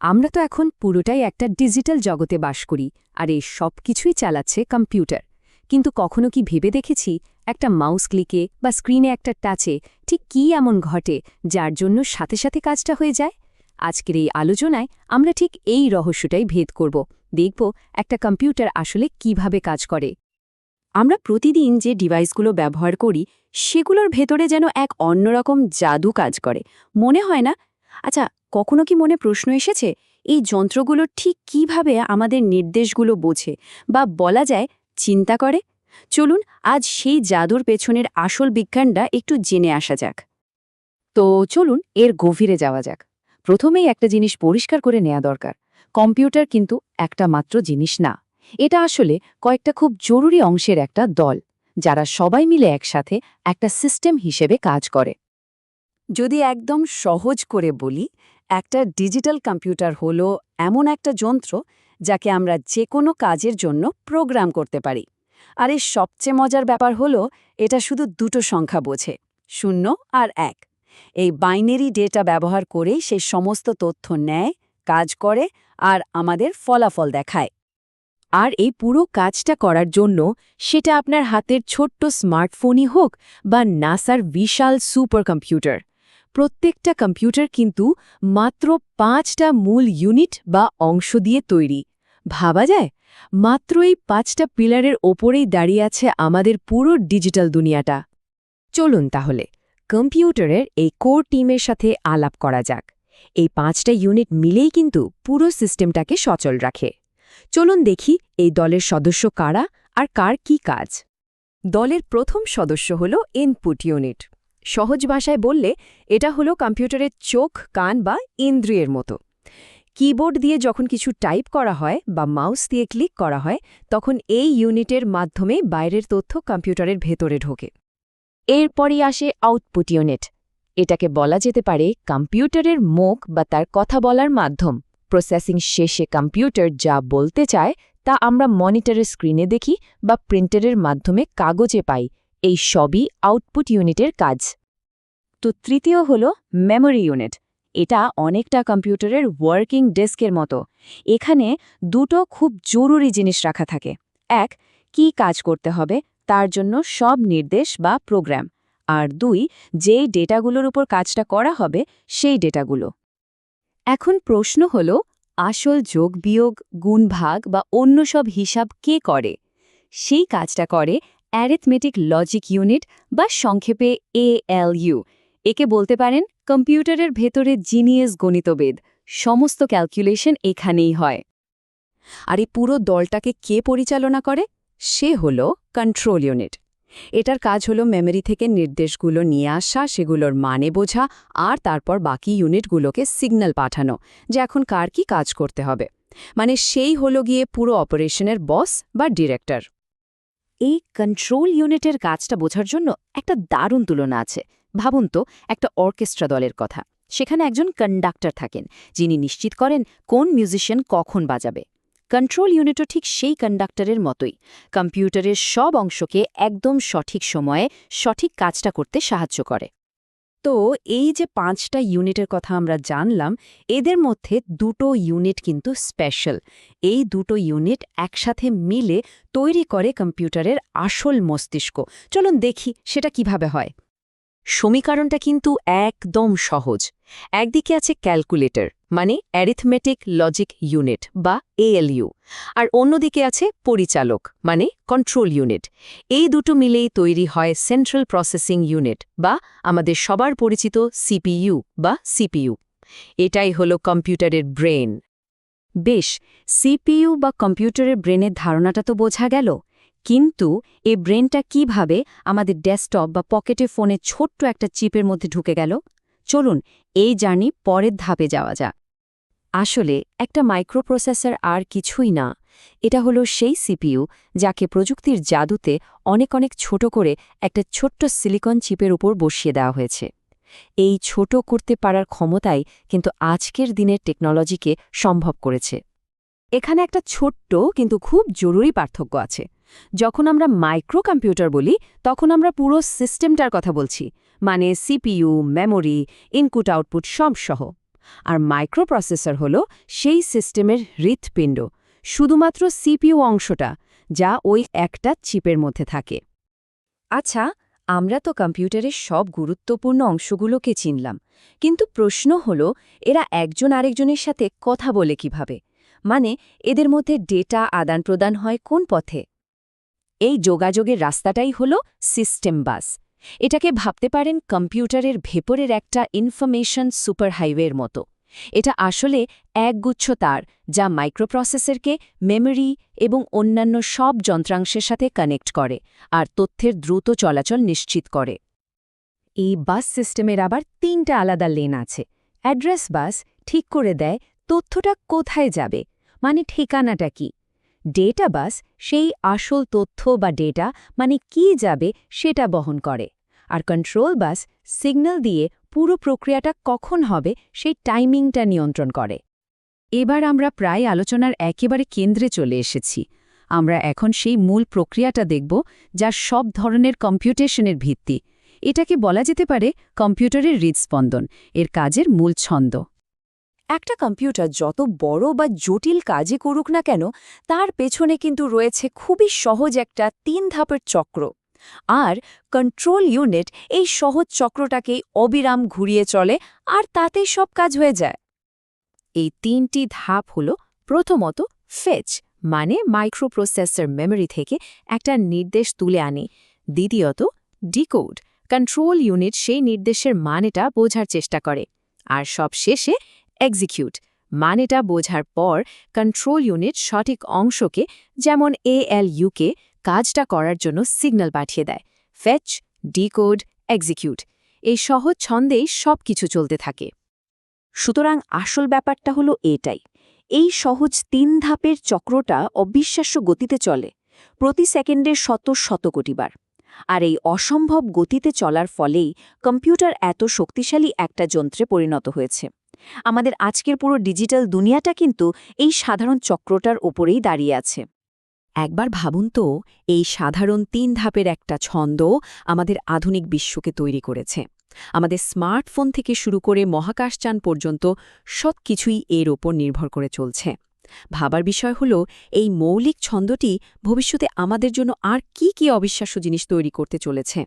আমরা তো এখন পুরোটাই একটা ডিজিটাল জগতে বাস করি, আর এই সব কিছুই চালাচ্ছে কম্পিউটার। কিন্তু কখনো কি ভেবে দেখেছি একটা মাউস ক্লিকে বা স্ক্রিনে একটা টাচে ঠিক কী এমন ঘটে যার জন্য সাথে সাথে কাজটা হয়ে যায়? আজকের এই আলোচনায় আমরা ঠিক এই রহস্যটাই ভেদ করব, দেখব একটা কম্পিউটার আসলে কিভাবে কাজ করে। আমরা প্রতিদিন যে ডিভাইসগুলো ব্যবহার করি সেগুলোর ভেতরে যেন এক অন্যরকম জাদু কাজ করে, মনে হয় না? আচ্ছা, কখনো কি মনে প্রশ্ন এসেছে এই যন্ত্রগুলো ঠিক কিভাবে আমাদের নির্দেশগুলো বোঝে বা বলা যায় চিন্তা করে? চলুন আজ সেই জাদুর পেছনের আসল বিজ্ঞানটা একটু জেনে আসা যাক। তো চলুন এর গভীরে যাওয়া যাক। প্রথমেই একটা জিনিস পরিষ্কার করে নেওয়া দরকার, কম্পিউটার কিন্তু একটা মাত্র জিনিস না। এটা আসলে কয়েকটা খুব জরুরি অংশের একটা দল, যারা সবাই মিলে একসাথে একটা সিস্টেম হিসেবে কাজ করে। যদি একদম সহজ করে বলি, একটা ডিজিটাল কম্পিউটার হলো এমন একটা যন্ত্র যাকে আমরা যে কোনো কাজের জন্য প্রোগ্রাম করতে পারি। আর এর সবচেয়ে মজার ব্যাপার হলো এটা শুধু দুটো সংখ্যা বোঝে, 0 আর 1। এই বাইনারি ডেটা ব্যবহার করেই সে সমস্ত তথ্য নেয়, কাজ করে আর আমাদের ফলাফল দেখায়। আর এই পুরো কাজটা করার জন্য সেটা আপনার হাতের ছোট্ট স্মার্টফোনই হোক বা নাসার বিশাল সুপার কম্পিউটার, প্রত্যেকটা কম্পিউটার কিন্তু মাত্র 5টা মূল ইউনিট বা অংশ দিয়ে তৈরি। ভাবা যায়, মাত্র এই 5টা পিলারের ওপরেই দাঁড়িয়ে আছে আমাদের পুরো ডিজিটাল দুনিয়াটা। চলুন তাহলে কম্পিউটারের এই কোর টিমের সাথে আলাপ করা যাক। এই 5টা ইউনিট মিলেই কিন্তু পুরো সিস্টেমটাকে সচল রাখে। চলুন দেখি এই দলের সদস্য কারা আর কার কি কাজ। দলের প্রথম সদস্য হল ইনপুট ইউনিট। সহজ ভাষায় বললে এটা হলো কম্পিউটারের চোখ, কান বা ইন্দ্রিয়ের মতো। কিবোর্ড দিয়ে যখন কিছু টাইপ করা হয় বা মাউস দিয়ে ক্লিক করা হয়, তখন এই ইউনিটের মাধ্যমে বাইরের তথ্য কম্পিউটারের ভেতরে ঢোকে। এরপরই আসে আউটপুট ইউনিট। এটাকে বলা যেতে পারে কম্পিউটারের মুখ বা তার কথা বলার মাধ্যম। প্রসেসিং শেষে কম্পিউটার যা বলতে চায় তা আমরা মনিটরের স্ক্রিনে দেখি বা প্রিন্টারের মাধ্যমে কাগজে পাই। এই সবই আউটপুট ইউনিটের কাজ। তো তৃতীয় হল মেমোরি ইউনিট। এটা অনেকটা কম্পিউটারের ওয়ার্কিং ডেস্কের মতো। এখানে দুটো খুব জরুরি জিনিস রাখা থাকে। এক, কি কাজ করতে হবে তার জন্য সব নির্দেশ বা প্রোগ্রাম। আর 2, যেই ডেটাগুলোর উপর কাজটা করা হবে সেই ডেটাগুলো। এখন প্রশ্ন হল, আসল যোগ বিয়োগ, গুণ ভাগ বা অন্য সব হিসাব কে করে? সেই কাজটা করে অ্যারিথমেটিক লজিক ইউনিট বা সংক্ষেপে ALU। একে বলতে পারেন কম্পিউটারের ভেতরে জিনিয়াস গণিতবিদ। সমস্ত ক্যালকুলেশন এখানেই হয়। আর এই পুরো দলটাকে কে পরিচালনা করে? সে হল কন্ট্রোল ইউনিট। এটার কাজ হলো মেমরি থেকে নির্দেশগুলো নিয়ে আসা, সেগুলোর মানে বোঝা আর তারপর বাকি ইউনিটগুলোকে সিগন্যাল পাঠানো যে এখন কার কি কাজ করতে হবে। মানে সেই হলো গিয়ে পুরো অপারেশনের বস বা ডিরেক্টর। এই কন্ট্রোল ইউনিটের কাজটা বোঝার জন্য একটা দারুণ তুলনা আছে। ভাবুন তো একটা অর্কেস্ট্রা দলের কথা। সেখানে একজন কন্ডাক্টর থাকেন, যিনি নিশ্চিত করেন কোন মিউজিশিয়ান কখন বাজাবে। কন্ট্রোল ইউনিটও ঠিক সেই কন্ডাক্টরের মতোই, কম্পিউটারের সব অংশকে একদম সঠিক সময়ে সঠিক কাজটা করতে সাহায্য করে। তো এই যে 5টা ইউনিটের কথা আমরা জানলাম, এদের মধ্যে দুটো ইউনিট কিন্তু স্পেশাল। এই দুটো ইউনিট একসাথে মিলে তৈরি করে কম্পিউটারের আসল মস্তিষ্ক। চলুন দেখি সেটা কিভাবে হয়। সমীকরণটা কিন্তু একদম সহজ। একদিকে আছে ক্যালকুলেটর, মানে অ্যারিথমেটিক লজিক ইউনিট বা ALU, আর অন্যদিকে আছে পরিচালক, মানে কন্ট্রোল ইউনিট। এই দুটো মিলেই তৈরি হয় সেন্ট্রাল প্রসেসিং ইউনিট বা আমাদের সবার পরিচিত CPU বা CPU। এটাই হলো কম্পিউটারের ব্রেন। বেশ, CPU বা কম্পিউটারের ব্রেনের ধারণাটা তো বোঝা গেল, কিন্তু এই ব্রেনটা কিভাবে আমাদের ডেস্কটপ বা পকেটে ফোনে ছোট্ট একটা চিপের মধ্যে ঢুকে গেল? চলুন এই জার্নি পরের ধাপে যাওয়া যাক। আসলে একটা মাইক্রোপ্রসেসর আর কিছুই না। এটা হলো সেই CPU যাকে প্রযুক্তির জাদুতে অনেক অনেক ছোট করে একটা ছোট্ট সিলিকন চিপের উপর বসিয়ে দেওয়া হয়েছে। এই ছোট করতে পারার ক্ষমতাই কিন্তু আজকের দিনের টেকনোলজিকে সম্ভব করেছে। এখানে একটা ছোট্ট কিন্তু খুব জরুরি পার্থক্য আছে। যখন আমরা মাইক্রো কম্পিউটার বলি তখন আমরা পুরো সিস্টেমটার কথা বলছি, মানে CPU, মেমোরি, ইনপুট আউটপুট সব সহ। আর মাইক্রোপ্রসেসর হল সেই সিস্টেমের হৃৎপিণ্ড, শুধুমাত্র সিপিইউ অংশটা, যা ওই একটা চিপের মধ্যে থাকে। আচ্ছা, আমরা তো কম্পিউটারের সব গুরুত্বপূর্ণ অংশগুলোকে চিনলাম, কিন্তু প্রশ্ন হলো এরা একজন আরেকজনের সাথে কথা বলে কিভাবে? মানে এদের মধ্যে ডেটা আদান-প্রদান হয় কোন পথে? এই যোগাযোগের রাস্তাটাই হল সিস্টেম বাস। এটাকে ভাবতে পারেন কম্পিউটারের ভেতরের একটা ইনফরমেশন সুপারহাইওয়ের মতো। এটা আসলে একগুচ্ছ তার, যা মাইক্রোপ্রসেসরকে মেমরি এবং অন্যান্য সব যন্ত্রাংশের সাথে কানেক্ট করে আর তথ্যের দ্রুত চলাচল নিশ্চিত করে। এই বাস সিস্টেমের আবার ৩টা আলাদা লেন আছে। অ্যাড্রেস বাস ঠিক করে দেয় তথ্যটা কোথায় যাবে, মানে ঠিকানাটা কি। ডেটা বাস সেই আসল তথ্য বা ডেটা, মানে কি যাবে সেটা বহন করে। আর কন্ট্রোল বাস সিগন্যাল দিয়ে পুরো প্রক্রিয়াটা কখন হবে সেই টাইমিংটা নিয়ন্ত্রণ করে। এবার আমরা প্রায় আলোচনার একেবারে কেন্দ্রে চলে এসেছি। আমরা এখন সেই মূল প্রক্রিয়াটা দেখব, যা সব ধরনের কম্পিউটেশনের ভিত্তি। এটাকে বলা যেতে পারে কম্পিউটারের হৃদস্পন্দন, এর কাজের মূল ছন্দ। একটা কম্পিউটার যত বড় বা জটিল কাজই করুক না কেন, তার পেছনে কিন্তু রয়েছে খুবই সহজ একটা ৩ ধাপের চক্র। আর কন্ট্রোল ইউনিট এই সহজ চক্রটাকেই অবিরাম ঘুরিয়ে চলে, আর তাতেই সব কাজ হয়ে যায়। এই ৩টি ধাপ হল, প্রথমত ফেচ, মানে মাইক্রোপ্রসেসর মেমরি থেকে একটা নির্দেশ তুলে আনে। দ্বিতীয়ত ডিকোড, কন্ট্রোল ইউনিট সেই নির্দেশের মানেটা বোঝার চেষ্টা করে। আর সবশেষে এক্সিকিউট, মানেটা বোঝার পর কন্ট্রোল ইউনিট সঠিক অংশকে, যেমন ALU-কে কাজটা করার জন্য সিগন্যাল পাঠিয়ে দেয়। ফেচ, ডিকোড, এক্সিকিউট, এই সহজ ছন্দেই সব কিছু চলতে থাকে। সুতরাং আসল ব্যাপারটা হলো এটাই, এই সহজ ৩ ধাপের চক্রটা অবিশ্বাস্য গতিতে চলে, প্রতি সেকেন্ডে শত শত কোটি বার। আর এই অসম্ভব গতিতে চলার ফলেই কম্পিউটার এত শক্তিশালী একটা যন্ত্রে পরিণত হয়েছে। আমাদের আজকের পুরো ডিজিটাল দুনিয়াটা কিন্তু এই সাধারণ চক্রটার ওপরেই দাঁড়িয়ে আছে। একবার ভাবুন তো, এই সাধারণ ৩ ধাপের একটা ছন্দ আমাদের আধুনিক বিশ্বকে তৈরি করেছে। আমাদের স্মার্টফোন থেকে শুরু করে মহাকাশযান পর্যন্ত সব কিছুই এর ওপর নির্ভর করে চলছে। ভাবার বিষয় হল, এই মৌলিক ছন্দটি ভবিষ্যতে আমাদের জন্য আর কি অবিশ্বাস্য জিনিস তৈরি করতে চলেছে।